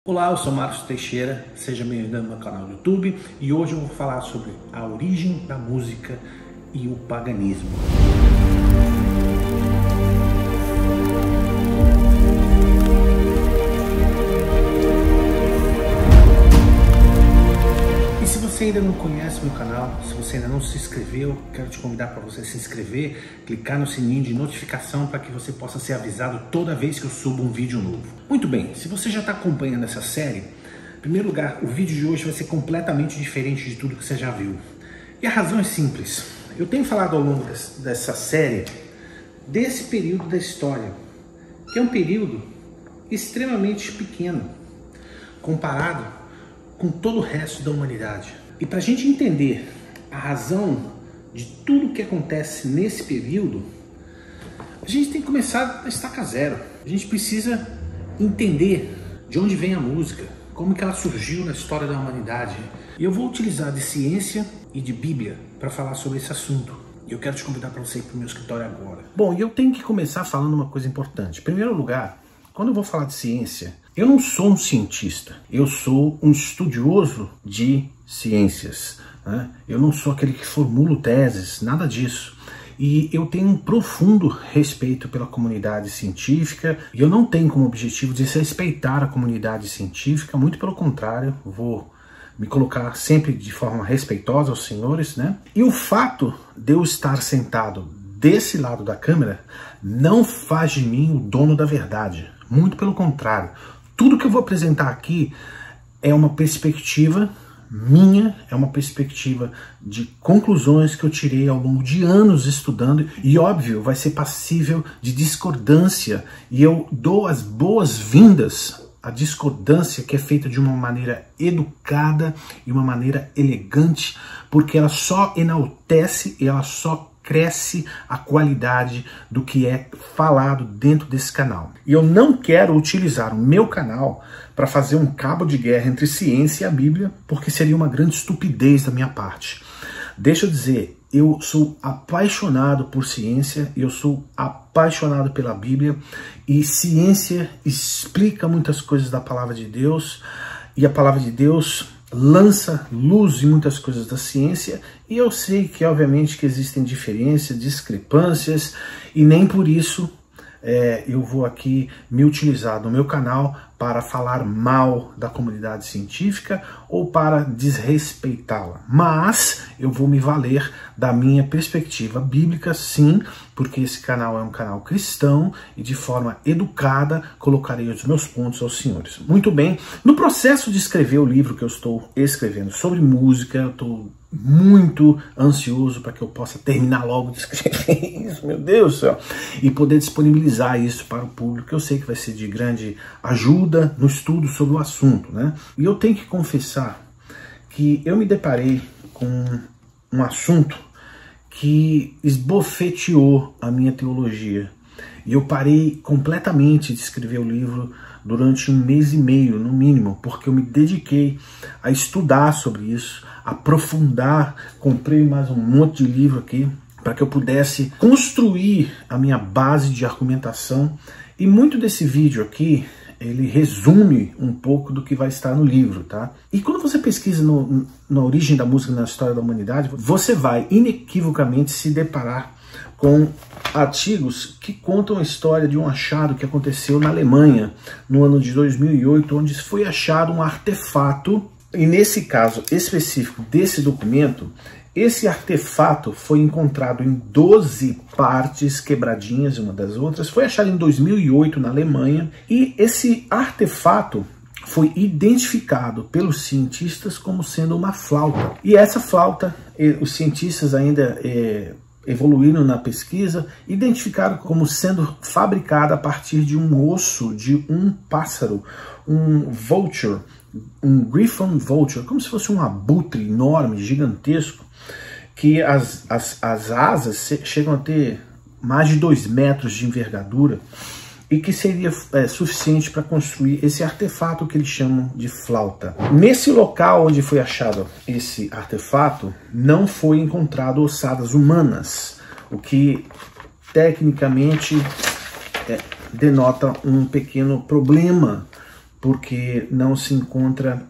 Olá, eu sou Marcos Teixeira, seja bem-vindo ao meu canal do YouTube e hoje eu vou falar sobre a origem da música e o paganismo. E se você ainda não conhece meu canal, se você ainda não se inscreveu, quero te convidar para você se inscrever, clicar no sininho de notificação para que você possa ser avisado toda vez que eu subo um vídeo novo. Muito bem, se você já está acompanhando essa série, em primeiro lugar, o vídeo de hoje vai ser completamente diferente de tudo que você já viu. E a razão é simples. Eu tenho falado ao longo dessa série desse período da história, que é um período extremamente pequeno, comparado com todo o resto da humanidade. E para a gente entender a razão de tudo que acontece nesse período, a gente tem que começar da estaca zero. A gente precisa entender de onde vem a música, como que ela surgiu na história da humanidade. E eu vou utilizar de ciência e de Bíblia para falar sobre esse assunto. E eu quero te convidar para você ir para o meu escritório agora. Bom, e eu tenho que começar falando uma coisa importante. Em primeiro lugar, quando eu vou falar de ciência, eu não sou um cientista, eu sou um estudioso de ciências, né? Eu não sou aquele que formula teses, nada disso. E eu tenho um profundo respeito pela comunidade científica e eu não tenho como objetivo desrespeitar a comunidade científica, muito pelo contrário, vou me colocar sempre de forma respeitosa aos senhores, né? E o fato de eu estar sentado desse lado da câmera não faz de mim o dono da verdade, muito pelo contrário. Tudo que eu vou apresentar aqui é uma perspectiva minha, é uma perspectiva de conclusões que eu tirei ao longo de anos estudando e, óbvio, vai ser passível de discordância e eu dou as boas-vindas à discordância que é feita de uma maneira educada e uma maneira elegante, porque ela só enaltece e ela só cresce a qualidade do que é falado dentro desse canal. E eu não quero utilizar o meu canal para fazer um cabo de guerra entre ciência e a Bíblia, porque seria uma grande estupidez da minha parte. Deixa eu dizer, eu sou apaixonado por ciência, eu sou apaixonado pela Bíblia, e ciência explica muitas coisas da palavra de Deus, e a palavra de Deus lança luz em muitas coisas da ciência, e eu sei que obviamente que existem diferenças, discrepâncias, e nem por isso eu vou aqui me utilizar do meu canal para falar mal da comunidade científica ou para desrespeitá-la. Mas eu vou me valer da minha perspectiva bíblica, sim, porque esse canal é um canal cristão e de forma educada colocarei os meus pontos aos senhores. Muito bem, no processo de escrever o livro que eu estou escrevendo sobre música, eu estou muito ansioso para que eu possa terminar logo de escrever isso, meu Deus do céu, e poder disponibilizar isso para o público, que eu sei que vai ser de grande ajuda no estudo sobre o assunto, né? E eu tenho que confessar que eu me deparei com um assunto que esbofeteou a minha teologia. E eu parei completamente de escrever o livro durante 1 mês e meio, no mínimo, porque eu me dediquei a estudar sobre isso, aprofundar, comprei mais um monte de livro aqui, para que eu pudesse construir a minha base de argumentação. E muito desse vídeo aqui, ele resume um pouco do que vai estar no livro, tá? E quando você pesquisa na origem da música na história da humanidade, você vai inequivocamente se deparar com artigos que contam a história de um achado que aconteceu na Alemanha no ano de 2008, onde foi achado um artefato, e nesse caso específico desse documento, esse artefato foi encontrado em 12 partes quebradinhas uma das outras, foi achado em 2008 na Alemanha, e esse artefato foi identificado pelos cientistas como sendo uma flauta. E essa flauta, os cientistas ainda evoluíram na pesquisa, identificaram como sendo fabricada a partir de um osso de um pássaro, um vulture, um griffon vulture, como se fosse um abutre enorme, gigantesco, que as asas chegam a ter mais de 2 metros de envergadura e que seria suficiente para construir esse artefato que eles chamam de flauta. Nesse local onde foi achado esse artefato, não foi encontrado ossadas humanas, o que tecnicamente denota um pequeno problema porque não se encontra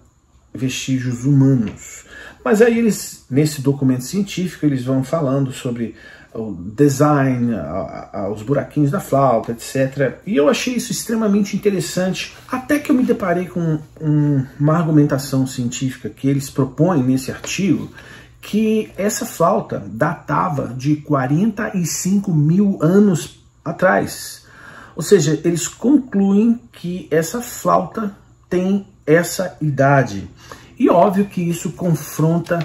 vestígios humanos. Mas aí eles, nesse documento científico, eles vão falando sobre o design, os buraquinhos da flauta, etc. E eu achei isso extremamente interessante, até que eu me deparei com uma argumentação científica que eles propõem nesse artigo, que essa flauta datava de 45 mil anos atrás. Ou seja, eles concluem que essa flauta tem essa idade. E óbvio que isso confronta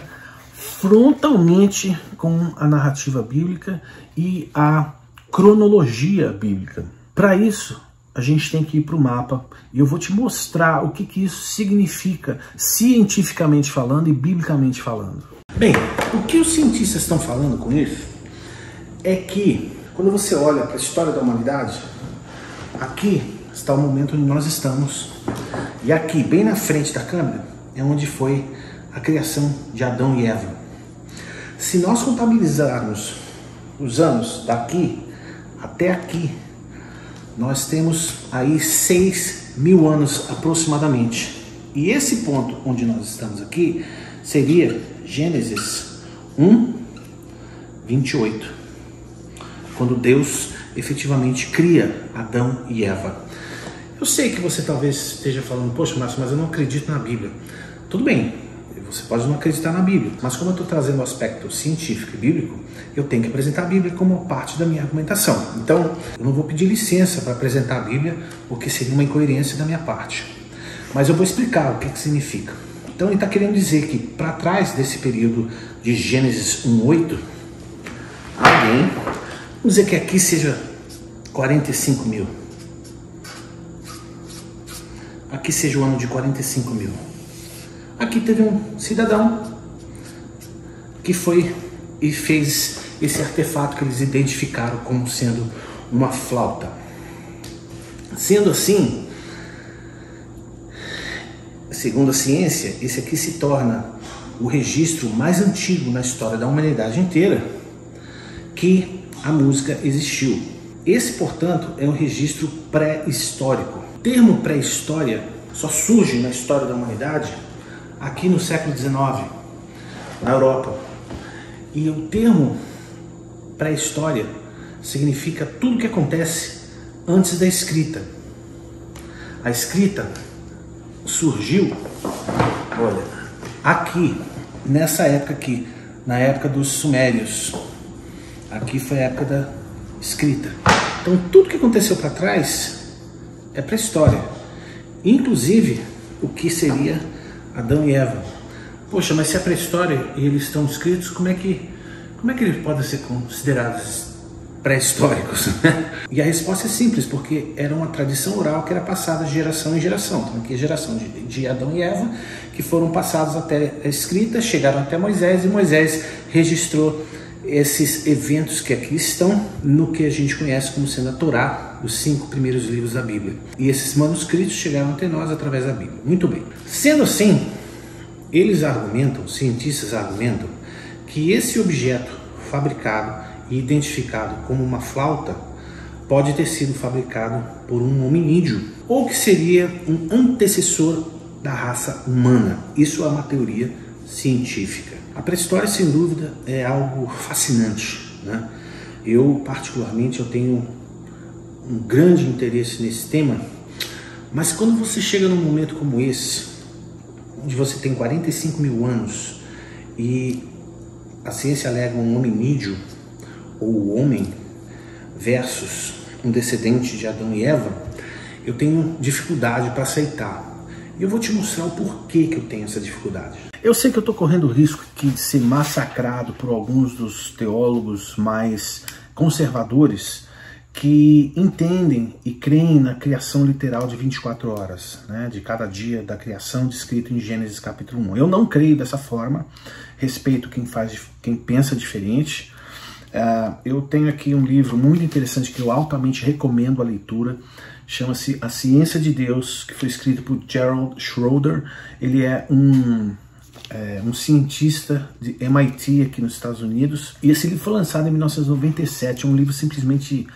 frontalmente com a narrativa bíblica e a cronologia bíblica. Para isso, a gente tem que ir para o mapa e eu vou te mostrar o que isso significa cientificamente falando e biblicamente falando. Bem, o que os cientistas estão falando com isso é que quando você olha para a história da humanidade, aqui está o momento onde nós estamos e aqui, bem na frente da câmera, é onde foi a criação de Adão e Eva. Se nós contabilizarmos os anos daqui até aqui, nós temos aí 6 mil anos aproximadamente. E esse ponto onde nós estamos aqui seria Gênesis 1, 28, quando Deus efetivamente cria Adão e Eva. Eu sei que você talvez esteja falando, poxa, Márcio, mas eu não acredito na Bíblia. Tudo bem, você pode não acreditar na Bíblia, mas como eu estou trazendo o aspecto científico e bíblico, eu tenho que apresentar a Bíblia como parte da minha argumentação. Então, eu não vou pedir licença para apresentar a Bíblia, porque seria uma incoerência da minha parte. Mas eu vou explicar o que significa. Então, ele está querendo dizer que, para trás desse período de Gênesis 1:8, alguém, vamos dizer que aqui seja 45 mil. Aqui seja o ano de 45 mil. Aqui teve um cidadão que foi e fez esse artefato que eles identificaram como sendo uma flauta. Sendo assim, segundo a ciência, esse aqui se torna o registro mais antigo na história da humanidade inteira que a música existiu. Esse, portanto, é um registro pré-histórico. O termo pré-história só surge na história da humanidade aqui no século XIX, na Europa. E o termo pré-história significa tudo que acontece antes da escrita. A escrita surgiu, olha, aqui, nessa época aqui, na época dos sumérios. Aqui foi a época da escrita. Então tudo que aconteceu para trás é pré-história. Inclusive o que seria Adão e Eva. Poxa, mas se é pré-história e eles estão escritos, como é que eles podem ser considerados pré-históricos? E a resposta é simples, porque era uma tradição oral que era passada de geração em geração. Então aqui é a geração de Adão e Eva, que foram passados até a escrita, chegaram até Moisés, e Moisés registrou esses eventos que aqui estão no que a gente conhece como sendo a Torá, os 5 primeiros livros da Bíblia. E esses manuscritos chegaram até nós através da Bíblia. Muito bem. Sendo assim, eles argumentam, cientistas argumentam, que esse objeto fabricado e identificado como uma flauta pode ter sido fabricado por um hominídeo, ou que seria um antecessor da raça humana. Isso é uma teoria científica. A pré-história, sem dúvida, é algo fascinante, né? Eu, particularmente, eu tenho um grande interesse nesse tema, mas quando você chega num momento como esse, onde você tem 45 mil anos e a ciência alega um hominídeo, ou o homem, versus um descendente de Adão e Eva, eu tenho dificuldade para aceitar. E eu vou te mostrar o porquê que eu tenho essa dificuldade. Eu sei que eu estou correndo o risco de ser massacrado por alguns dos teólogos mais conservadores que entendem e creem na criação literal de 24 horas, né, de cada dia da criação descrito em Gênesis capítulo 1. Eu não creio dessa forma, respeito quem pensa diferente. Eu tenho aqui um livro muito interessante que eu altamente recomendo a leitura, chama-se A Ciência de Deus, que foi escrito por Gerald Schroeder. Ele é um cientista de MIT aqui nos Estados Unidos, e esse livro foi lançado em 1997, é um livro simplesmente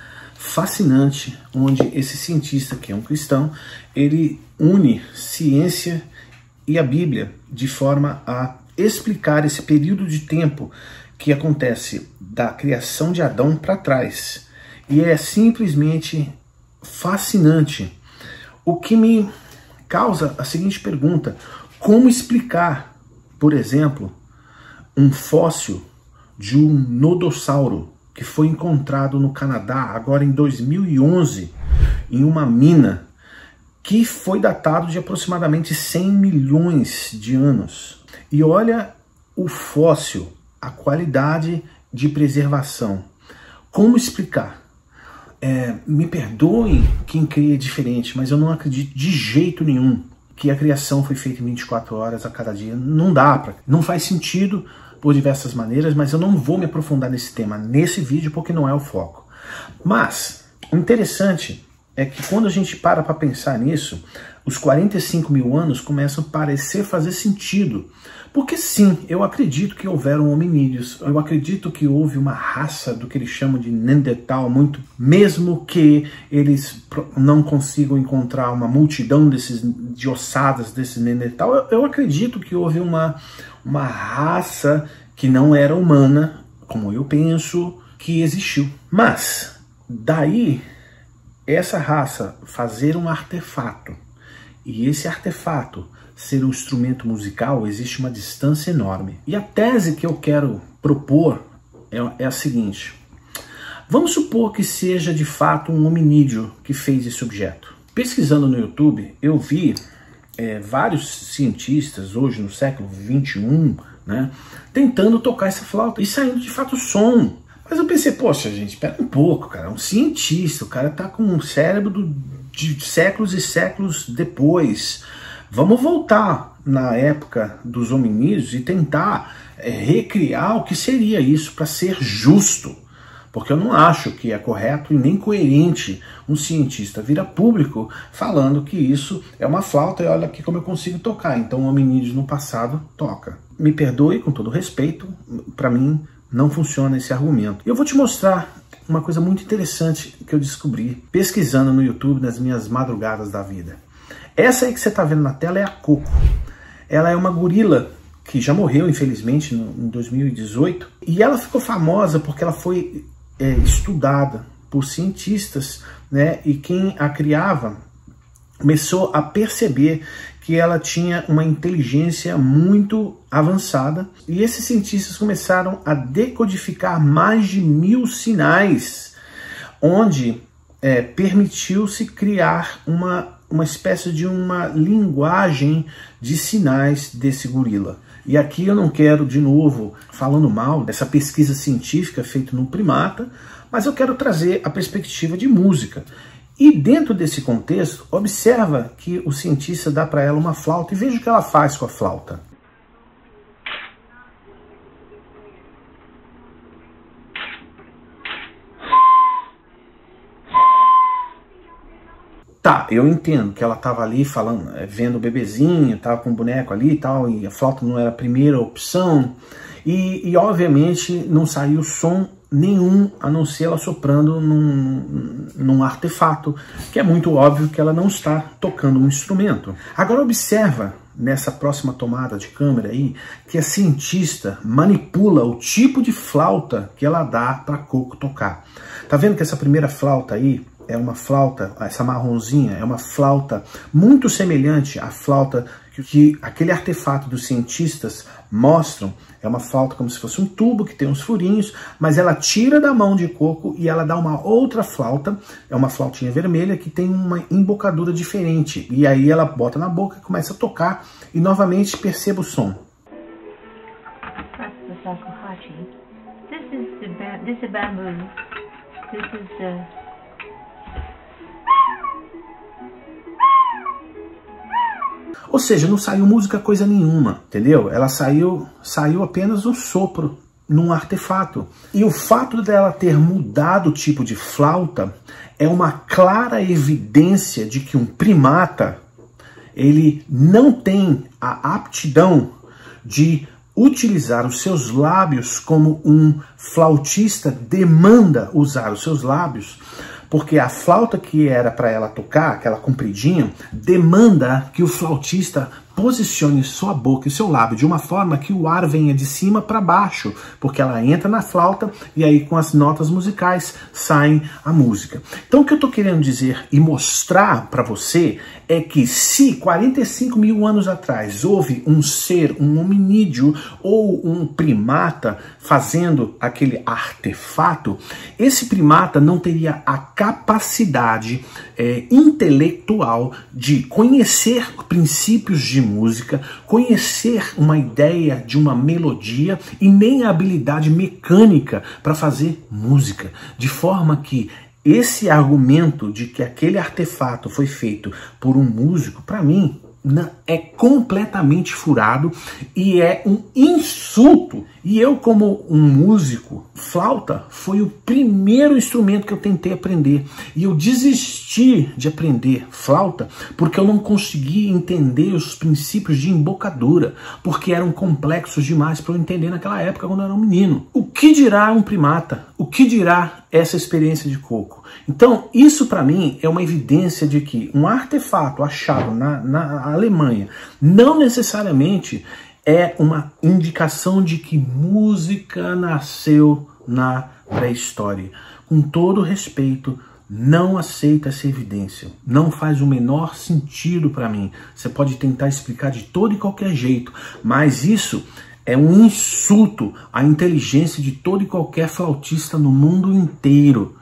fascinante, onde esse cientista, que é um cristão, ele une ciência e a Bíblia de forma a explicar esse período de tempo que acontece da criação de Adão para trás. E é simplesmente fascinante. O que me causa a seguinte pergunta: como explicar, por exemplo, um fóssil de um nodossauro que foi encontrado no Canadá agora em 2011 em uma mina que foi datado de aproximadamente 100 milhões de anos? E olha o fóssil, a qualidade de preservação. Como explicar? Me perdoem quem crê diferente, mas eu não acredito de jeito nenhum que a criação foi feita em 24 horas a cada dia. Não dá, não faz sentido por diversas maneiras, mas eu não vou me aprofundar nesse tema nesse vídeo porque não é o foco. Mas o interessante é que quando a gente para pensar nisso, os 45 mil anos começam a parecer fazer sentido. Porque sim, eu acredito que houveram hominídeos, eu acredito que houve uma raça do que eles chamam de Neandertal, mesmo que eles não consigam encontrar uma multidão de ossadas desses Neandertal, eu acredito que houve uma raça que não era humana, como eu penso, que existiu. Mas, daí, essa raça fazer um artefato, e esse artefato ser um instrumento musical, existe uma distância enorme. E a tese que eu quero propor é a seguinte: vamos supor que seja de fato um hominídeo que fez esse objeto. Pesquisando no YouTube, eu vi vários cientistas hoje no século 21, né, tentando tocar essa flauta e saindo de fato som. Mas eu pensei, poxa gente, espera um pouco, cara, é um cientista, o cara tá com um cérebro de séculos e séculos depois. Vamos voltar na época dos hominídeos e tentar recriar o que seria isso para ser justo. Porque eu não acho que é correto e nem coerente um cientista vir a público falando que isso é uma flauta e olha aqui como eu consigo tocar. Então o hominídeo no passado toca. Me perdoe, com todo respeito, para mim não funciona esse argumento. Eu vou te mostrar uma coisa muito interessante que eu descobri pesquisando no YouTube nas minhas madrugadas da vida. Essa aí que você está vendo na tela é a Coco. Ela é uma gorila que já morreu, infelizmente, em 2018. E ela ficou famosa porque ela foi estudada por cientistas, né? E quem a criava começou a perceber que ela tinha uma inteligência muito avançada. E esses cientistas começaram a decodificar mais de 1000 sinais, onde permitiu-se criar uma espécie de uma linguagem de sinais desse gorila. E aqui eu não quero, de novo, falando mal dessa pesquisa científica feita no primata, mas eu quero trazer a perspectiva de música. E dentro desse contexto, observa que o cientista dá para ela uma flauta e veja o que ela faz com a flauta. Tá, eu entendo que ela estava ali falando, vendo o bebezinho, estava com o boneco ali e tal, e a flauta não era a primeira opção, e obviamente não saiu som nenhum, a não ser ela soprando num artefato, que é muito óbvio que ela não está tocando um instrumento. Agora observa, nessa próxima tomada de câmera aí, que a cientista manipula o tipo de flauta que ela dá para Coco tocar. Tá vendo que essa primeira flauta aí, é uma flauta, essa marronzinha, é uma flauta muito semelhante à flauta que aquele artefato dos cientistas mostram. É uma flauta como se fosse um tubo que tem uns furinhos, mas ela tira da mão de Coco e ela dá uma outra flauta, é uma flautinha vermelha que tem uma embocadura diferente. E aí ela bota na boca e começa a tocar e novamente perceba o som. This is bamboo. This is Ou seja, não saiu música coisa nenhuma, entendeu? Ela saiu apenas um sopro num artefato. E o fato dela ter mudado o tipo de flauta é uma clara evidência de que um primata, ele não tem a aptidão de utilizar os seus lábios como um flautista demanda usar os seus lábios porque a flauta que era para ela tocar, aquela compridinha, demanda que o flautista posicione sua boca e seu lábio de uma forma que o ar venha de cima para baixo, porque ela entra na flauta e aí com as notas musicais saem a música. Então o que eu estou querendo dizer e mostrar para você é que se 45 mil anos atrás houve um ser, um hominídeo ou um primata fazendo aquele artefato, esse primata não teria a capacidade intelectual de conhecer princípios de música, conhecer uma ideia de uma melodia e nem a habilidade mecânica para fazer música. De forma que esse argumento de que aquele artefato foi feito por um músico, para mim, é completamente furado e é um insulto. E eu, como um músico, flauta foi o primeiro instrumento que eu tentei aprender. E eu desisti de aprender flauta porque eu não conseguia entender os princípios de embocadura, porque eram complexos demais para eu entender naquela época quando eu era um menino. O que dirá um primata? O que dirá essa experiência de coco? Então, isso para mim é uma evidência de que um artefato achado na Alemanha não necessariamente é uma indicação de que música nasceu na pré-história. Com todo respeito, não aceito essa evidência. Não faz o menor sentido para mim. Você pode tentar explicar de todo e qualquer jeito, mas isso é um insulto à inteligência de todo e qualquer flautista no mundo inteiro.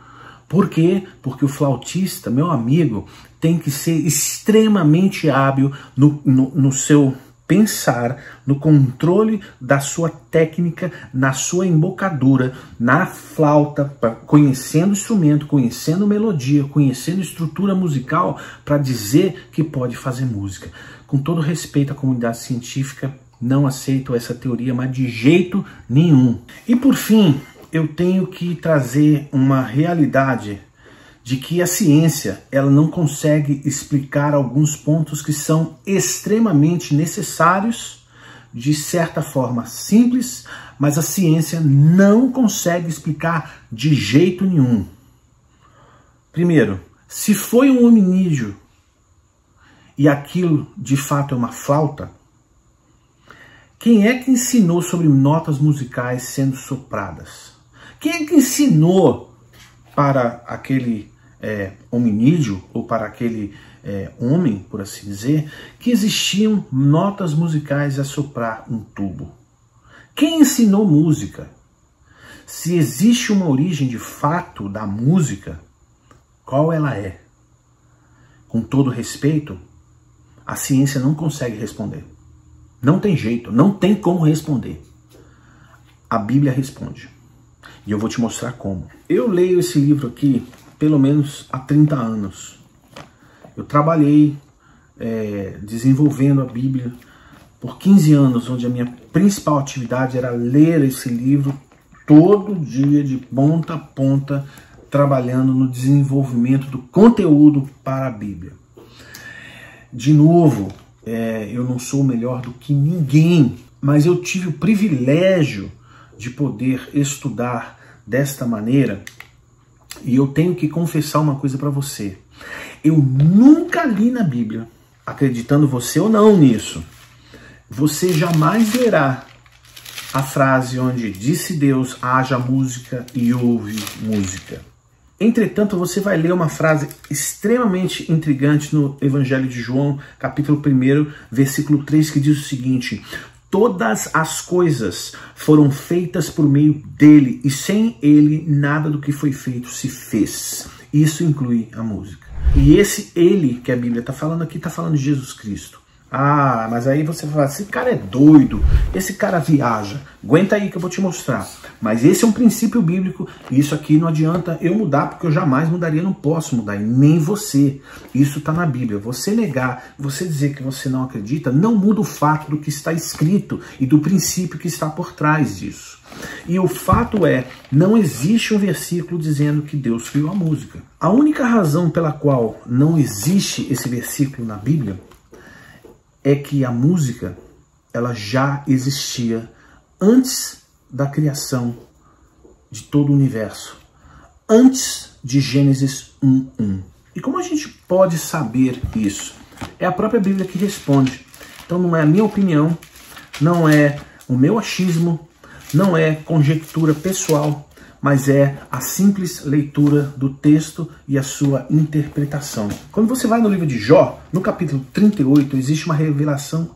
Por quê? Porque o flautista, meu amigo, tem que ser extremamente hábil no seu pensar, no controle da sua técnica, na sua embocadura, na flauta, conhecendo o instrumento, conhecendo melodia, conhecendo estrutura musical, para dizer que pode fazer música. Com todo respeito à comunidade científica, não aceito essa teoria, mas de jeito nenhum. E por fim, eu tenho que trazer uma realidade de que a ciência ela não consegue explicar alguns pontos que são extremamente necessários, de certa forma simples, mas a ciência não consegue explicar de jeito nenhum. Primeiro, se foi um hominídeo e aquilo de fato é uma flauta, quem é que ensinou sobre notas musicais sendo sopradas? Quem é que ensinou para aquele hominídeo, ou para aquele homem, por assim dizer, que existiam notas musicais a soprar um tubo? Quem ensinou música? Se existe uma origem de fato da música, qual ela é? Com todo respeito, a ciência não consegue responder. Não tem jeito, não tem como responder. A Bíblia responde. E eu vou te mostrar como. Eu leio esse livro aqui pelo menos há 30 anos. Eu trabalhei desenvolvendo a Bíblia por 15 anos, onde a minha principal atividade era ler esse livro todo dia, de ponta a ponta, trabalhando no desenvolvimento do conteúdo para a Bíblia. De novo, eu não sou melhor do que ninguém, mas eu tive o privilégio de poder estudar desta maneira. E eu tenho que confessar uma coisa para você. Eu nunca li na Bíblia, acreditando você ou não nisso, você jamais lerá a frase onde disse Deus, haja música e houve música. Entretanto, você vai ler uma frase extremamente intrigante no Evangelho de João, capítulo 1, versículo 3, que diz o seguinte: todas as coisas foram feitas por meio dele, e sem ele nada do que foi feito se fez. Isso inclui a música. E esse ele que a Bíblia está falando aqui, está falando de Jesus Cristo. Ah, mas aí você fala, esse cara é doido, esse cara viaja. Aguenta aí que eu vou te mostrar. Mas esse é um princípio bíblico, e isso aqui não adianta eu mudar, porque eu jamais mudaria, não posso mudar, e nem você. Isso está na Bíblia. Você negar, você dizer que você não acredita, não muda o fato do que está escrito e do princípio que está por trás disso. E o fato é, não existe um versículo dizendo que Deus criou a música. A única razão pela qual não existe esse versículo na Bíblia é que a música, ela já existia antes da criação de todo o universo. antes de Gênesis 1:1. E como a gente pode saber isso? É a própria Bíblia que responde. Então não é a minha opinião, não é o meu achismo, não é conjectura pessoal, mas é a simples leitura do texto e a sua interpretação. Quando você vai no livro de Jó, no capítulo 38, existe uma revelação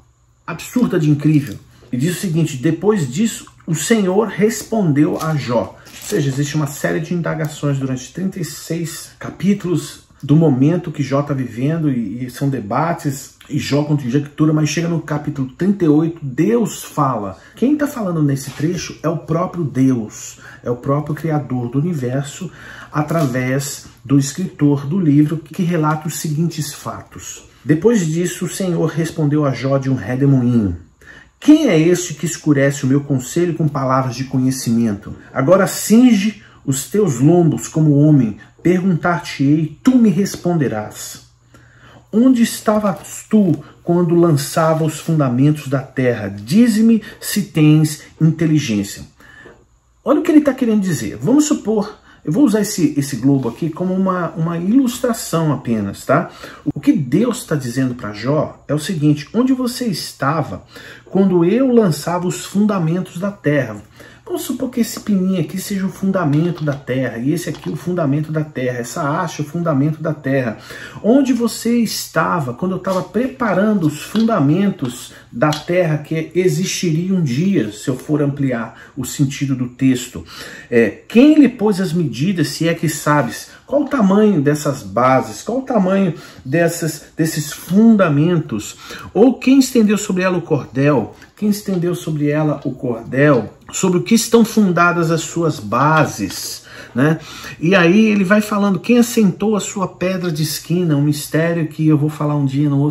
absurda de incrível. E diz o seguinte: depois disso, o Senhor respondeu a Jó. Ou seja, existe uma série de indagações durante 36 capítulos do momento que Jó está vivendo, e são debates, e Jó conjectura, mas chega no capítulo 38, Deus fala. Quem está falando nesse trecho é o próprio Deus, é o próprio Criador do universo, através do escritor do livro, que relata os seguintes fatos. Depois disso, o Senhor respondeu a Jó de um redemoinho: quem é este que escurece o meu conselho com palavras de conhecimento? Agora cinge os teus lombos como homem, perguntar-te-ei, tu me responderás. Onde estavas tu quando lançava os fundamentos da terra? Dize-me se tens inteligência. Olha o que ele está querendo dizer. Vamos supor, eu vou usar esse globo aqui como uma ilustração apenas, tá? O que Deus está dizendo para Jó é o seguinte: onde você estava quando eu lançava os fundamentos da terra? Vamos supor que esse pininho aqui seja o fundamento da terra, e esse aqui o fundamento da terra, essa haste o fundamento da terra. Onde você estava quando eu estava preparando os fundamentos da terra que existiria um dia, se eu for ampliar o sentido do texto? Quem lhe pôs as medidas, se é que sabes? Qual o tamanho dessas bases? Qual o tamanho desses fundamentos? Ou quem estendeu sobre ela o cordel? Quem estendeu sobre ela o cordel? Sobre o que estão fundadas as suas bases, né? E aí ele vai falando quem assentou a sua pedra de esquina, um mistério que eu vou falar um dia num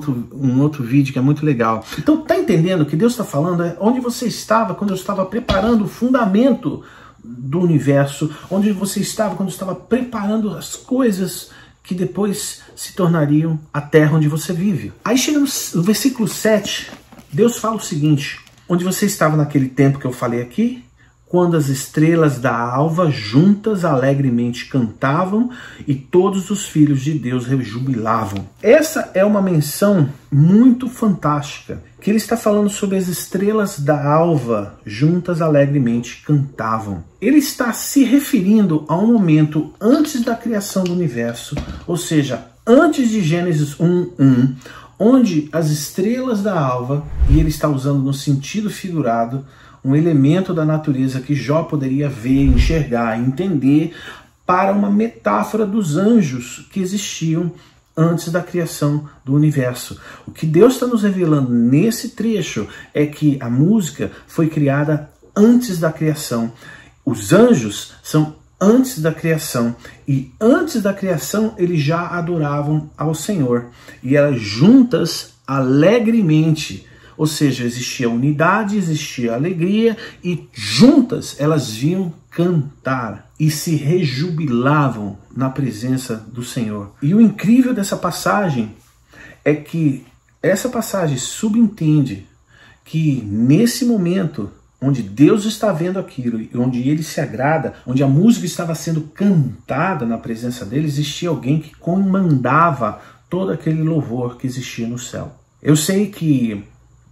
outro vídeo que é muito legal. Então tá entendendo o que Deus está falando? É onde você estava quando eu estava preparando o fundamento do universo, onde você estava quando eu estava preparando as coisas que depois se tornariam a terra onde você vive. Aí chega no versículo 7, Deus fala o seguinte: onde você estava naquele tempo que eu falei aqui, quando as estrelas da alva juntas alegremente cantavam e todos os filhos de Deus rejubilavam. Essa é uma menção muito fantástica, que ele está falando sobre as estrelas da alva juntas alegremente cantavam. Ele está se referindo a um momento antes da criação do universo, ou seja, antes de Gênesis 1:1, onde as estrelas da alva, e ele está usando no sentido figurado, um elemento da natureza que Jó poderia ver, enxergar, entender, para uma metáfora dos anjos que existiam antes da criação do universo. O que Deus está nos revelando nesse trecho é que a música foi criada antes da criação. Os anjos são antes da criação, e antes da criação eles já adoravam ao Senhor, e elas juntas alegremente, ou seja, existia unidade, existia alegria, e juntas elas vinham cantar e se rejubilavam na presença do Senhor. E o incrível dessa passagem é que essa passagem subentende que nesse momento onde Deus está vendo aquilo, onde ele se agrada, onde a música estava sendo cantada na presença dele, existia alguém que comandava todo aquele louvor que existia no céu. Eu sei que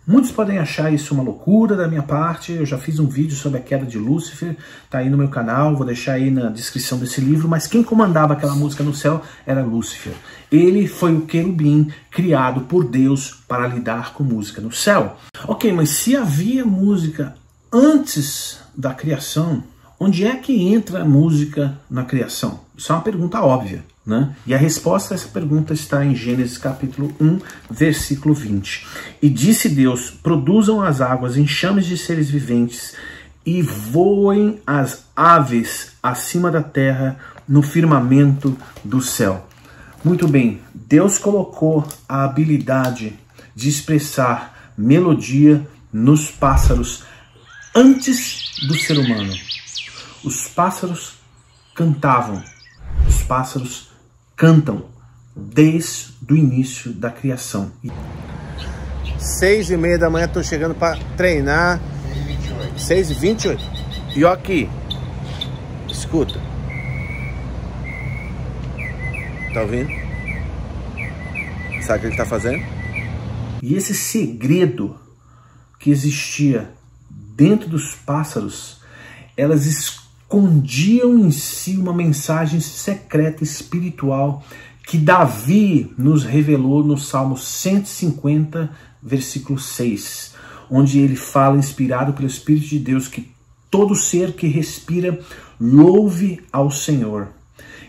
muitos podem achar isso uma loucura da minha parte. Eu já fiz um vídeo sobre a queda de Lúcifer, tá aí no meu canal, vou deixar aí na descrição desse livro, mas quem comandava aquela música no céu era Lúcifer. Ele foi o querubim criado por Deus para lidar com música no céu. Ok, mas se havia música antes da criação, onde é que entra a música na criação? Isso é uma pergunta óbvia, né? E a resposta a essa pergunta está em Gênesis capítulo 1, versículo 20. E disse Deus: produzam as águas enxames de seres viventes e voem as aves acima da terra no firmamento do céu. Muito bem, Deus colocou a habilidade de expressar melodia nos pássaros antes do ser humano. Os pássaros cantavam, os pássaros cantam desde o início da criação. 6h30 da manhã, estou chegando para treinar. 6h28. E ó aqui, escuta. Tá ouvindo? Sabe o que ele está fazendo? E esse segredo que existia dentro dos pássaros, elas escondiam em si uma mensagem secreta espiritual que Davi nos revelou no Salmo 150, versículo 6, onde ele fala, inspirado pelo Espírito de Deus, que todo ser que respira louve ao Senhor.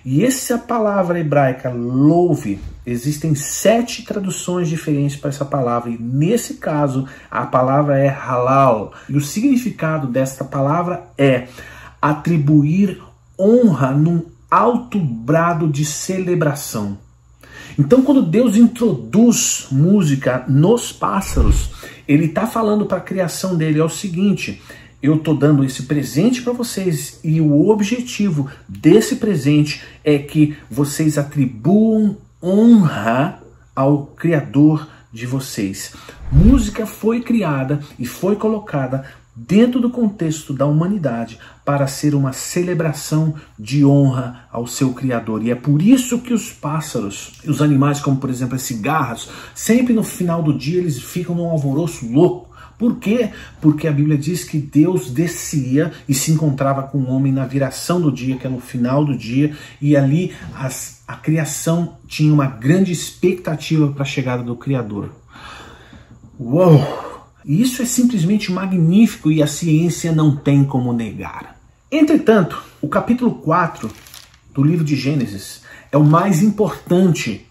E essa palavra hebraica, louve, existem 7 traduções diferentes para essa palavra, e nesse caso a palavra é halal, e o significado desta palavra é atribuir honra num alto brado de celebração. Então, quando Deus introduz música nos pássaros, ele está falando para a criação dele, é o seguinte: eu estou dando esse presente para vocês e o objetivo desse presente é que vocês atribuam honra ao Criador de vocês. Música foi criada e foi colocada dentro do contexto da humanidade para ser uma celebração de honra ao seu Criador. E é por isso que os pássaros, os animais como por exemplo as cigarras, sempre no final do dia eles ficam num alvoroço louco. Por quê? Porque a Bíblia diz que Deus descia e se encontrava com o homem na viração do dia, que é no final do dia, e ali a criação tinha uma grande expectativa para a chegada do Criador. Uou! E isso é simplesmente magnífico e a ciência não tem como negar. Entretanto, o capítulo 4 do livro de Gênesis é o mais importante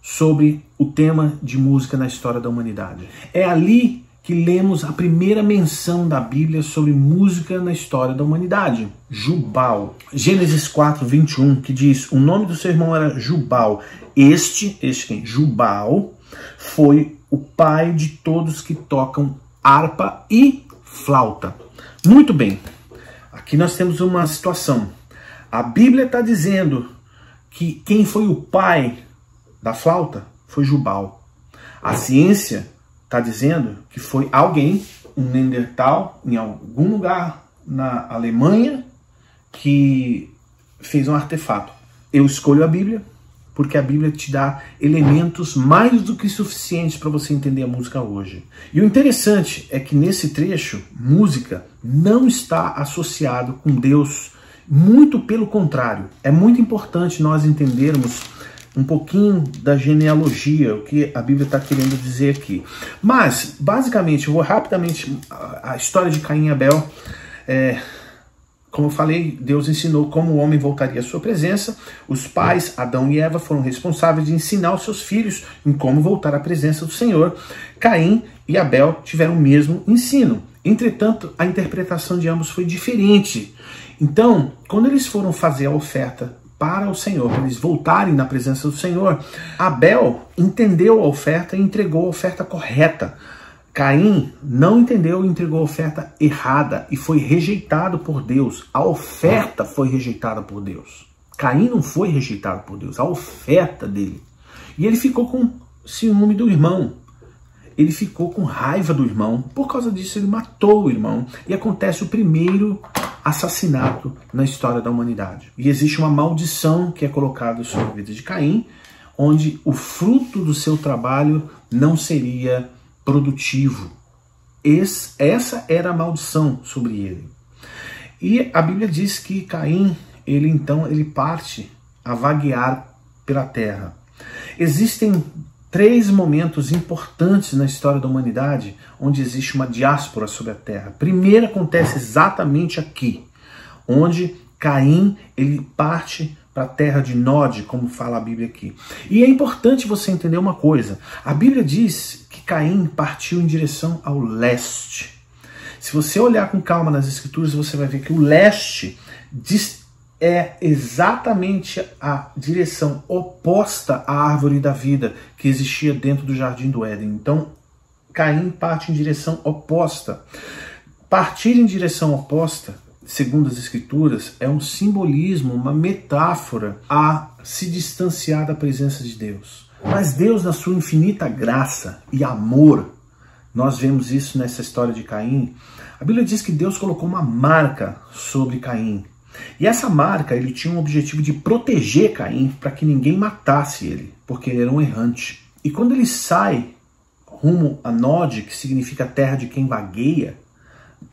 sobre o tema de música na história da humanidade. É ali que lemos a primeira menção da Bíblia sobre música na história da humanidade. Jubal. Gênesis 4, 21, que diz: o nome do seu irmão era Jubal. Este quem? Jubal foi o pai de todos que tocam harpa e flauta. Muito bem. Aqui nós temos uma situação. A Bíblia está dizendo que quem foi o pai da flauta foi Jubal. A ciência está dizendo que foi alguém, um Neandertal, em algum lugar na Alemanha, que fez um artefato. Eu escolho a Bíblia, porque a Bíblia te dá elementos mais do que suficientes para você entender a música hoje. E o interessante é que nesse trecho, música não está associado com Deus, muito pelo contrário. É muito importante nós entendermos um pouquinho da genealogia, o que a Bíblia está querendo dizer aqui. Mas, basicamente, eu vou rapidamente, a história de Caim e Abel, como eu falei, Deus ensinou como o homem voltaria à sua presença. Os pais, Adão e Eva, foram responsáveis de ensinar os seus filhos em como voltar à presença do Senhor. Caim e Abel tiveram o mesmo ensino. Entretanto, a interpretação de ambos foi diferente. Então, quando eles foram fazer a oferta para o Senhor, para eles voltarem na presença do Senhor, Abel entendeu a oferta e entregou a oferta correta. Caim não entendeu e entregou a oferta errada e foi rejeitado por Deus. A oferta foi rejeitada por Deus. Caim não foi rejeitado por Deus, a oferta dele. E ele ficou com ciúme do irmão. Ele ficou com raiva do irmão. Por causa disso, ele matou o irmão. E acontece o primeiro assassinato na história da humanidade. E existe uma maldição que é colocada sobre a vida de Caim, onde o fruto do seu trabalho não seria produtivo. Essa era a maldição sobre ele. E a Bíblia diz que Caim, ele parte a vaguear pela terra. Existem 3 momentos importantes na história da humanidade onde existe uma diáspora sobre a terra. Primeiro acontece exatamente aqui, onde Caim ele parte para a terra de Nod, como fala a Bíblia aqui. E é importante você entender uma coisa. A Bíblia diz que Caim partiu em direção ao leste. Se você olhar com calma nas Escrituras, você vai ver que o leste é exatamente a direção oposta à árvore da vida que existia dentro do jardim do Éden. Então, Caim parte em direção oposta. Partir em direção oposta, segundo as Escrituras, é um simbolismo, uma metáfora a se distanciar da presença de Deus. Mas Deus, na sua infinita graça e amor, nós vemos isso nessa história de Caim. A Bíblia diz que Deus colocou uma marca sobre Caim. E essa marca, ele tinha um objetivo de proteger Caim para que ninguém matasse ele, porque ele era um errante. E quando ele sai rumo a Nod, que significa terra de quem vagueia,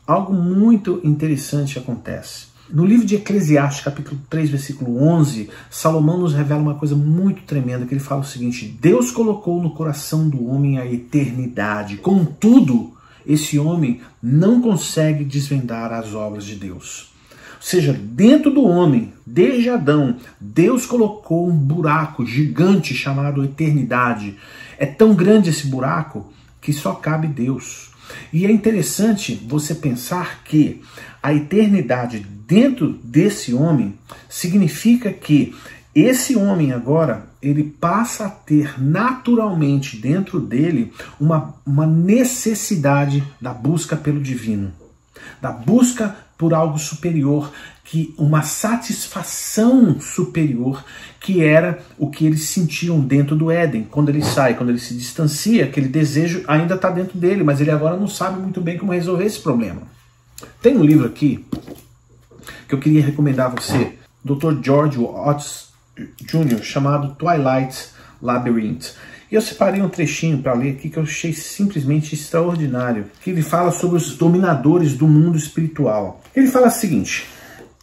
algo muito interessante acontece. No livro de Eclesiastes, capítulo 3, versículo 11, Salomão nos revela uma coisa muito tremenda, que ele fala o seguinte: Deus colocou no coração do homem a eternidade, contudo, esse homem não consegue desvendar as obras de Deus. Ou seja, dentro do homem, desde Adão, Deus colocou um buraco gigante chamado eternidade. É tão grande esse buraco que só cabe Deus. E é interessante você pensar que a eternidade dentro desse homem significa que esse homem agora, ele passa a ter naturalmente dentro dele uma necessidade da busca pelo divino, da busca por algo superior, que uma satisfação superior, que era o que eles sentiam dentro do Éden. Quando ele sai, quando ele se distancia, aquele desejo ainda está dentro dele, mas ele agora não sabe muito bem como resolver esse problema. Tem um livro aqui que eu queria recomendar a você, Dr. George Watts Jr., chamado Twilight Labyrinth. E eu separei um trechinho para ler aqui que eu achei simplesmente extraordinário, que ele fala sobre os dominadores do mundo espiritual. Ele fala o seguinte: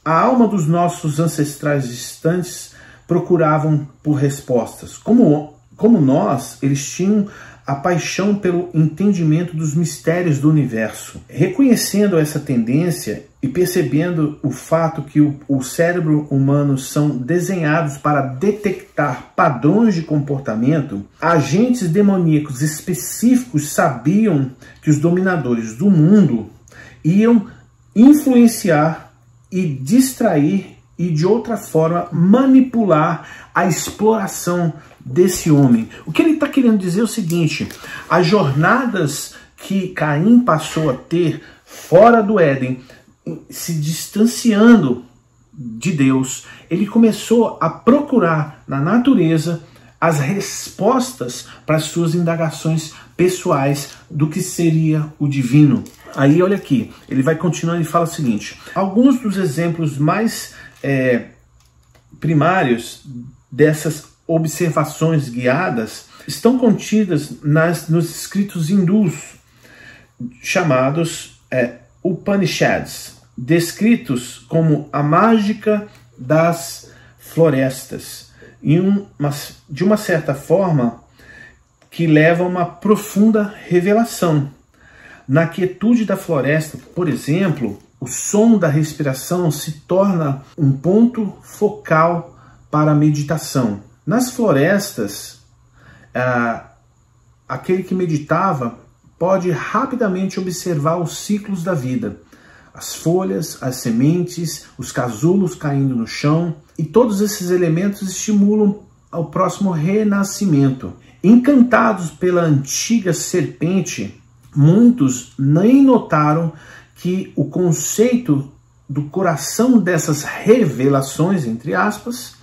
a alma dos nossos ancestrais distantes procuravam por respostas. Como nós, eles tinham a paixão pelo entendimento dos mistérios do universo. Reconhecendo essa tendência e percebendo o fato que o cérebro humano são desenhados para detectar padrões de comportamento, agentes demoníacos específicos sabiam que os dominadores do mundo iam influenciar e distrair e de outra forma manipular a exploração desse homem. O que ele está querendo dizer é o seguinte: as jornadas que Caim passou a ter fora do Éden, se distanciando de Deus, ele começou a procurar na natureza as respostas para as suas indagações pessoais do que seria o divino. Aí olha aqui, ele vai continuando e fala o seguinte: alguns dos exemplos mais primários dessas observações guiadas estão contidas nos escritos hindus chamados Upanishads, descritos como a mágica das florestas, de uma certa forma que leva a uma profunda revelação. Na quietude da floresta, por exemplo, o som da respiração se torna um ponto focal para a meditação. Nas florestas, aquele que meditava pode rapidamente observar os ciclos da vida. As folhas, as sementes, os casulos caindo no chão, e todos esses elementos estimulam ao próximo renascimento. Encantados pela antiga serpente, muitos nem notaram que o conceito do coração dessas revelações, entre aspas,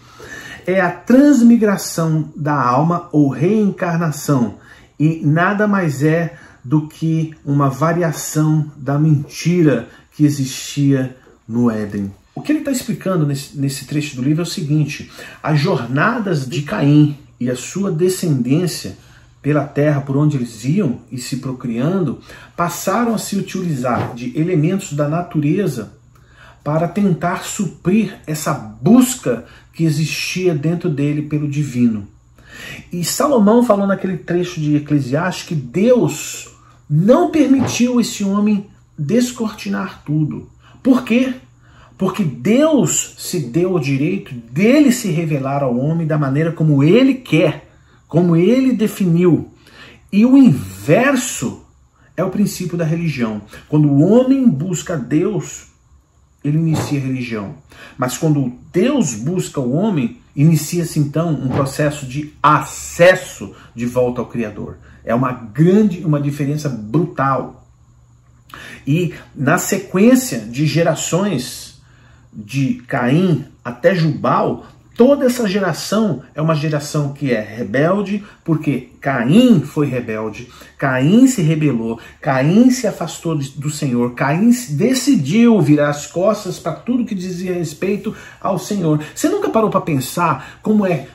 é a transmigração da alma ou reencarnação, e nada mais é do que uma variação da mentira que existia no Éden. O que ele está explicando nesse trecho do livro é o seguinte: as jornadas de Caim e a sua descendência pela terra por onde eles iam e se procriando, passaram a se utilizar de elementos da natureza para tentar suprir essa busca que existia dentro dele pelo divino. E Salomão falou naquele trecho de Eclesiastes que Deus não permitiu esse homem descortinar tudo. Por quê? Porque Deus se deu o direito dele se revelar ao homem da maneira como ele quer, como ele definiu. E o inverso é o princípio da religião. Quando o homem busca Deus, ele inicia a religião. Mas quando Deus busca o homem, inicia-se então um processo de acesso de volta ao Criador. É uma diferença brutal. E na sequência de gerações de Caim até Jubal, Toda essa geração é uma geração que é rebelde, porque Caim foi rebelde, Caim se rebelou, Caim se afastou do Senhor, Caim decidiu virar as costas para tudo que dizia respeito ao Senhor. Você nunca parou para pensar como é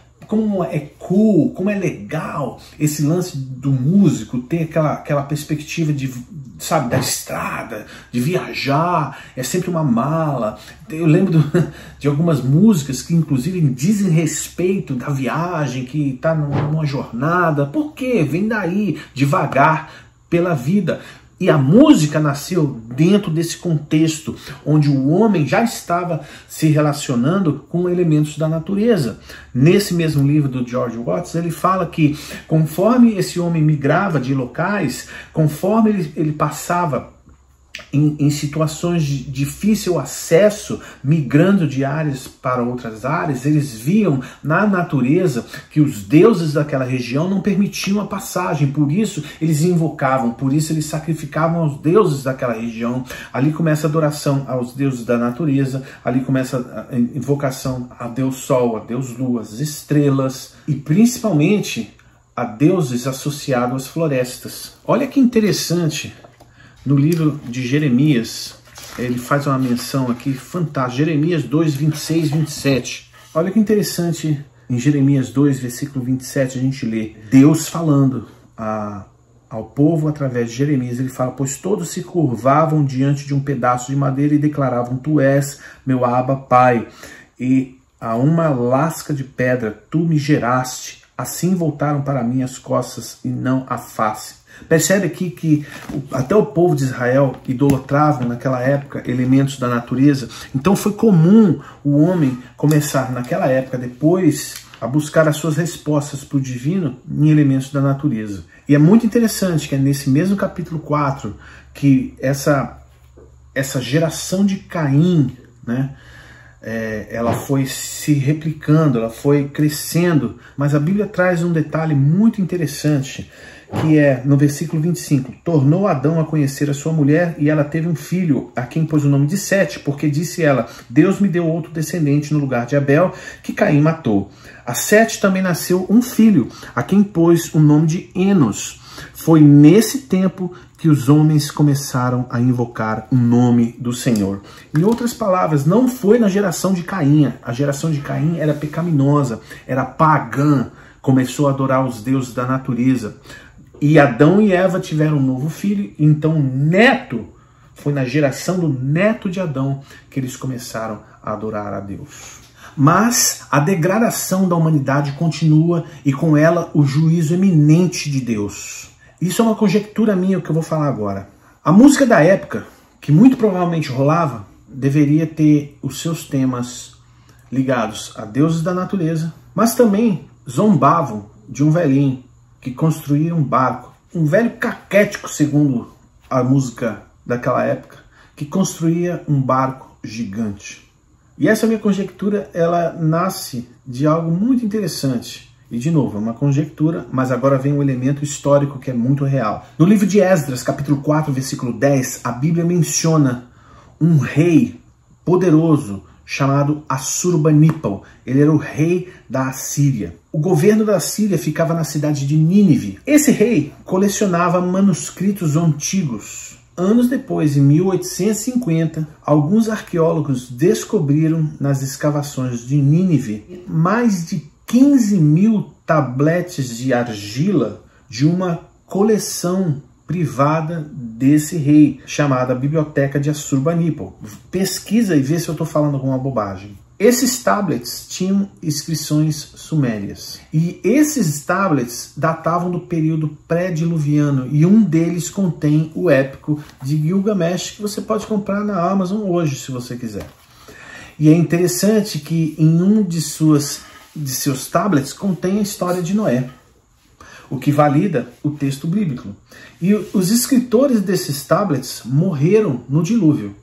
cool, como é legal esse lance do músico ter aquela perspectiva de, sabe, da estrada, de viajar, é sempre uma mala. Eu lembro de algumas músicas que inclusive dizem respeito da viagem, que está numa jornada. Por quê? Vem daí, devagar pela vida. E a música nasceu dentro desse contexto, onde o homem já estava se relacionando com elementos da natureza. Nesse mesmo livro do George Watts, ele fala que conforme esse homem migrava de locais, conforme ele passava em situações de difícil acesso, migrando de áreas para outras áreas, eles viam na natureza que os deuses daquela região não permitiam a passagem, por isso eles invocavam, por isso eles sacrificavam aos deuses daquela região. Ali começa a adoração aos deuses da natureza, ali começa a invocação a Deus Sol, a Deus Lua, as estrelas e principalmente a deuses associados às florestas. Olha que interessante. No livro de Jeremias, ele faz uma menção aqui fantástica, Jeremias 2, 26, 27. Olha que interessante, em Jeremias 2, versículo 27, a gente lê Deus falando ao povo através de Jeremias. Ele fala, pois todos se curvavam diante de um pedaço de madeira e declaravam, tu és meu Abba Pai, e a uma lasca de pedra tu me geraste, assim voltaram para mim as costas e não a face. Percebe aqui que até o povo de Israel idolatrava naquela época elementos da natureza. Então foi comum o homem começar naquela época, depois, a buscar as suas respostas para o divino em elementos da natureza. E é muito interessante que é nesse mesmo capítulo 4 que essa geração de Caim, né, ela foi se replicando, ela foi crescendo. Mas a Bíblia traz um detalhe muito interessante, que é no versículo 25, tornou Adão a conhecer a sua mulher e ela teve um filho, a quem pôs o nome de Sete, porque disse ela, Deus me deu outro descendente no lugar de Abel, que Caim matou. A Sete também nasceu um filho, a quem pôs o nome de Enos. Foi nesse tempo que os homens começaram a invocar o nome do Senhor. Em outras palavras, não foi na geração de Caim. A geração de Caim era pecaminosa, era pagã, começou a adorar os deuses da natureza. E Adão e Eva tiveram um novo filho, então o neto, foi na geração do neto de Adão que eles começaram a adorar a Deus. Mas a degradação da humanidade continua e com ela o juízo eminente de Deus. Isso é uma conjectura minha, o que eu vou falar agora. A música da época, que muito provavelmente rolava, deveria ter os seus temas ligados a deuses da natureza, mas também zombavam de um velhinho que construía um barco, um velho caquético, segundo a música daquela época, que construía um barco gigante. E essa minha conjectura, ela nasce de algo muito interessante. E de novo, é uma conjectura, mas agora vem um elemento histórico que é muito real. No livro de Esdras, capítulo 4, versículo 10, a Bíblia menciona um rei poderoso chamado Assurbanipal. Ele era o rei da Assíria. O governo da Síria ficava na cidade de Nínive. Esse rei colecionava manuscritos antigos. Anos depois, em 1850, alguns arqueólogos descobriram nas escavações de Nínive mais de 15 mil tabletes de argila de uma coleção privada desse rei, chamada Biblioteca de Assurbanipal. Pesquisa e vê se eu estou falando alguma bobagem. Esses tablets tinham inscrições sumérias. E esses tablets datavam do período pré-diluviano. E um deles contém o épico de Gilgamesh, que você pode comprar na Amazon hoje, se você quiser. E é interessante que em um de seus tablets contém a história de Noé, o que valida o texto bíblico. E os escritores desses tablets morreram no dilúvio.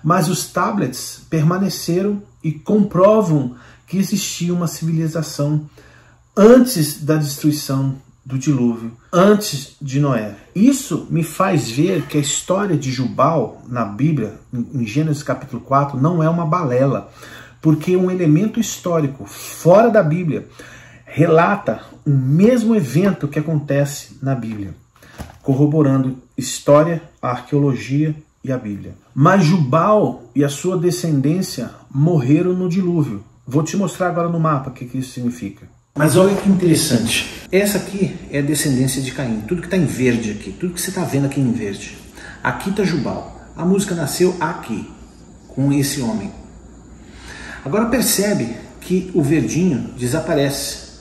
Mas os tablets permaneceram e comprovam que existia uma civilização antes da destruição do dilúvio, antes de Noé. Isso me faz ver que a história de Jubal na Bíblia, em Gênesis capítulo 4, não é uma balela, porque um elemento histórico fora da Bíblia relata o mesmo evento que acontece na Bíblia, corroborando história, arqueologia e a Bíblia. Mas Jubal e a sua descendência morreram no dilúvio. Vou te mostrar agora no mapa o que isso significa. Mas olha que interessante. Essa aqui é a descendência de Caim. Tudo que está em verde aqui, tudo que você está vendo aqui em verde. Aqui está Jubal. A música nasceu aqui, com esse homem. Agora percebe que o verdinho desaparece.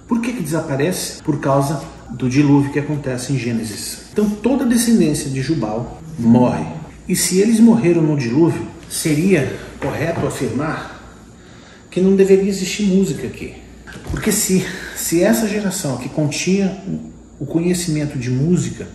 Por que desaparece? Por causa do dilúvio que acontece em Gênesis. Então toda a descendência de Jubal morre. E se eles morreram no dilúvio, seria correto afirmar que não deveria existir música aqui. Porque se essa geração aqui continha o conhecimento de música,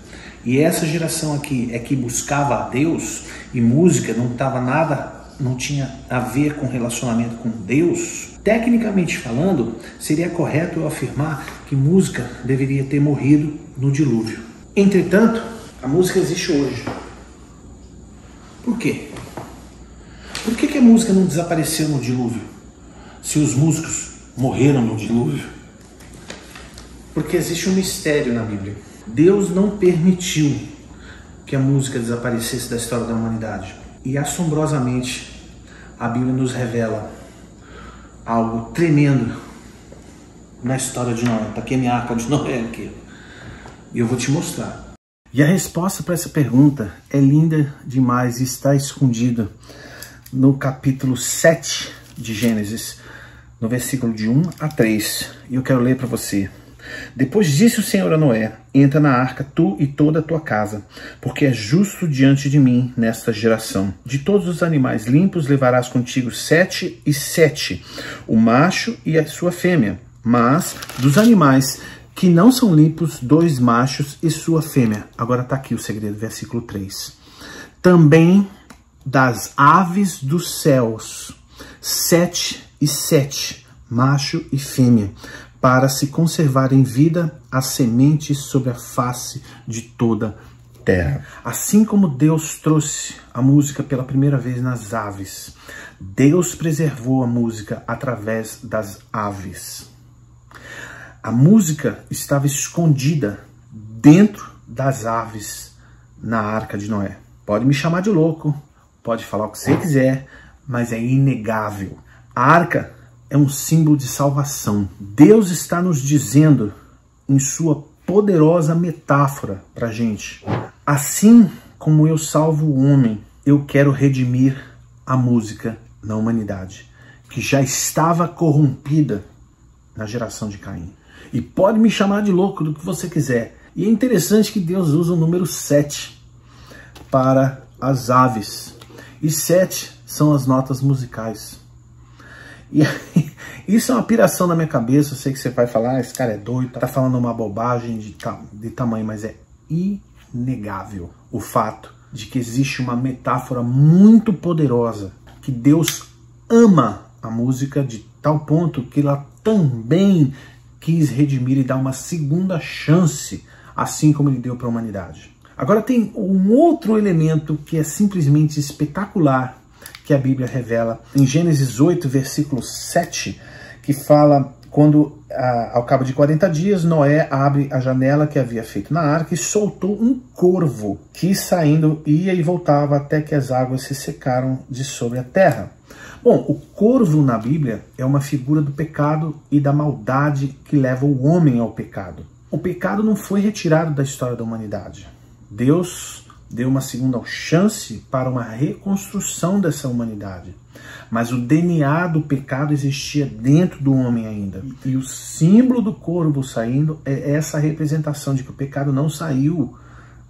e essa geração aqui é que buscava a Deus, e música não tinha a ver com relacionamento com Deus, tecnicamente falando, seria correto eu afirmar que música deveria ter morrido no dilúvio. Entretanto, a música existe hoje. Por quê? Por que a música não desapareceu no dilúvio, se os músicos morreram no dilúvio? Porque existe um mistério na Bíblia. Deus não permitiu que a música desaparecesse da história da humanidade. E assombrosamente, a Bíblia nos revela algo tremendo na história de Noé. Está aqui a minha arca de Noé aqui. E eu vou te mostrar. E a resposta para essa pergunta é linda demais e está escondida no capítulo 7 de Gênesis, no versículo de 1 a 3. E eu quero ler para você. Depois disse o Senhor a Noé: entra na arca, tu e toda a tua casa, porque é justo diante de mim nesta geração. De todos os animais limpos levarás contigo 7 e 7, o macho e a sua fêmea. Mas dos animais que não são limpos, 2 machos e sua fêmea. Agora está aqui o segredo, versículo 3. Também das aves dos céus, 7 e 7, macho e fêmea, para se conservar em vida as sementes sobre a face de toda a terra. Assim como Deus trouxe a música pela primeira vez nas aves, Deus preservou a música através das aves. A música estava escondida dentro das aves na arca de Noé. Pode me chamar de louco, pode falar o que você quiser, mas é inegável. A arca é um símbolo de salvação. Deus está nos dizendo em sua poderosa metáfora para a gente: assim como eu salvo o homem, eu quero redimir a música na humanidade, que já estava corrompida na geração de Caim. E pode me chamar de louco do que você quiser. E é interessante que Deus usa o número 7 para as aves. E 7 são as notas musicais. E isso é uma piração na minha cabeça. Eu sei que você vai falar: esse cara é doido, tá falando uma bobagem de tamanho, mas é inegável o fato de que existe uma metáfora muito poderosa, que Deus ama a música de tal ponto que ela também quis redimir e dar uma segunda chance, assim como ele deu para a humanidade. Agora tem um outro elemento que é simplesmente espetacular, que a Bíblia revela em Gênesis 8, versículo 7, que fala quando, ao cabo de 40 dias, Noé abre a janela que havia feito na arca e soltou um corvo, que saindo ia e voltava até que as águas se secaram de sobre a terra. Bom, o corvo na Bíblia é uma figura do pecado e da maldade que leva o homem ao pecado. O pecado não foi retirado da história da humanidade. Deus deu uma segunda chance para uma reconstrução dessa humanidade. Mas o DNA do pecado existia dentro do homem ainda. E o símbolo do corvo saindo é essa representação de que o pecado não saiu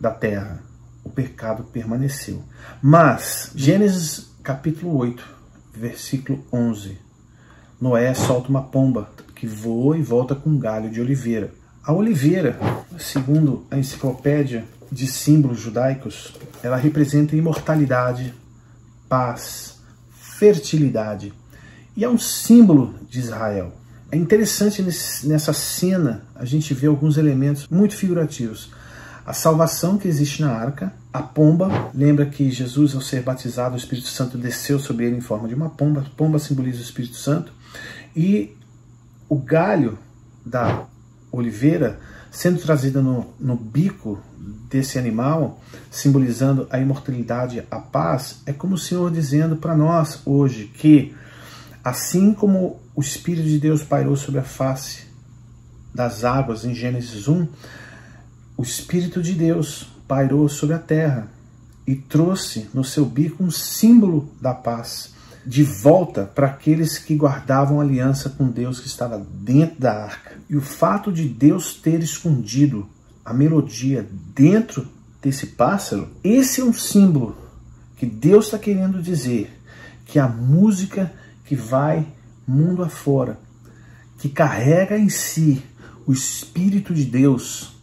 da terra. O pecado permaneceu. Mas, Gênesis capítulo 8, versículo 11. Noé solta uma pomba que voa e volta com um galho de oliveira. A oliveira, segundo a enciclopédia de símbolos judaicos, ela representa imortalidade, paz, fertilidade. E é um símbolo de Israel. É interessante nessa cena a gente vê alguns elementos muito figurativos. A salvação que existe na arca, a pomba. Lembra que Jesus, ao ser batizado, o Espírito Santo desceu sobre ele em forma de uma pomba. A pomba simboliza o Espírito Santo. E o galho da oliveira sendo trazida no bico desse animal, simbolizando a imortalidade, a paz, é como o Senhor dizendo para nós hoje que, assim como o Espírito de Deus pairou sobre a face das águas em Gênesis 1, o Espírito de Deus pairou sobre a terra e trouxe no seu bico um símbolo da paz de volta para aqueles que guardavam aliança com Deus que estava dentro da arca. E o fato de Deus ter escondido a melodia dentro desse pássaro, esse é um símbolo que Deus está querendo dizer que a música que vai mundo afora, que carrega em si o Espírito de Deus,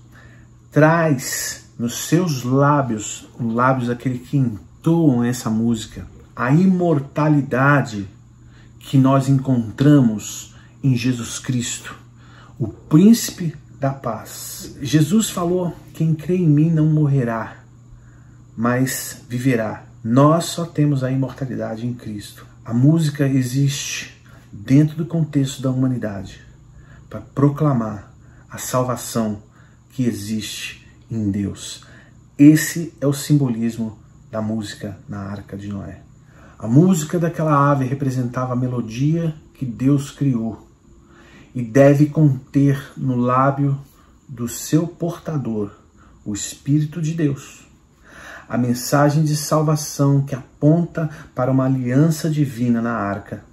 traz nos seus lábios, os lábios daquele que entoam essa música, a imortalidade que nós encontramos em Jesus Cristo, o príncipe da paz. Jesus falou: quem crê em mim não morrerá, mas viverá. Nós só temos a imortalidade em Cristo. A música existe dentro do contexto da humanidade para proclamar a salvação que existe em Deus. Esse é o simbolismo da música na Arca de Noé. A música daquela ave representava a melodia que Deus criou e deve conter no lábio do seu portador o Espírito de Deus, a mensagem de salvação que aponta para uma aliança divina na arca,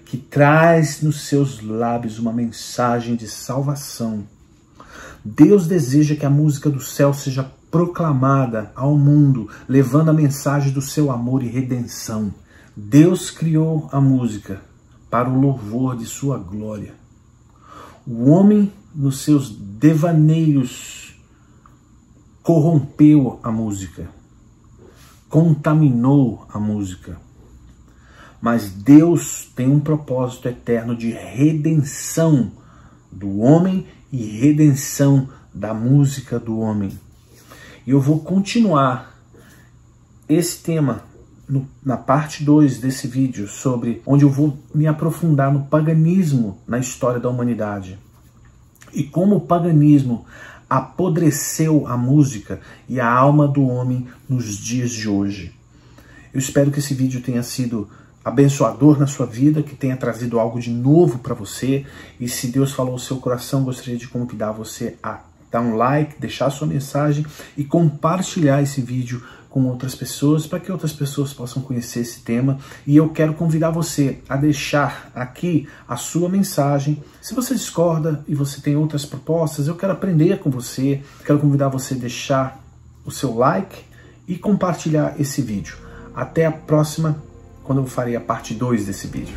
que traz nos seus lábios uma mensagem de salvação. Deus deseja que a música do céu seja proclamada ao mundo, levando a mensagem do seu amor e redenção. Deus criou a música para o louvor de sua glória. O homem, nos seus devaneios, corrompeu a música, contaminou a música. Mas Deus tem um propósito eterno de redenção do homem e redenção da música do homem. E eu vou continuar esse tema na parte 2 desse vídeo, onde eu vou me aprofundar no paganismo na história da humanidade. E como o paganismo apodreceu a música e a alma do homem nos dias de hoje. Eu espero que esse vídeo tenha sido abençoador na sua vida, que tenha trazido algo de novo para você. E se Deus falou ao seu coração, gostaria de convidar você a dar um like, deixar sua mensagem e compartilhar esse vídeo com outras pessoas, para que outras pessoas possam conhecer esse tema. E eu quero convidar você a deixar aqui a sua mensagem. Se você discorda e você tem outras propostas, eu quero aprender com você. Quero convidar você a deixar o seu like e compartilhar esse vídeo. Até a próxima, quando eu farei a parte 2 desse vídeo.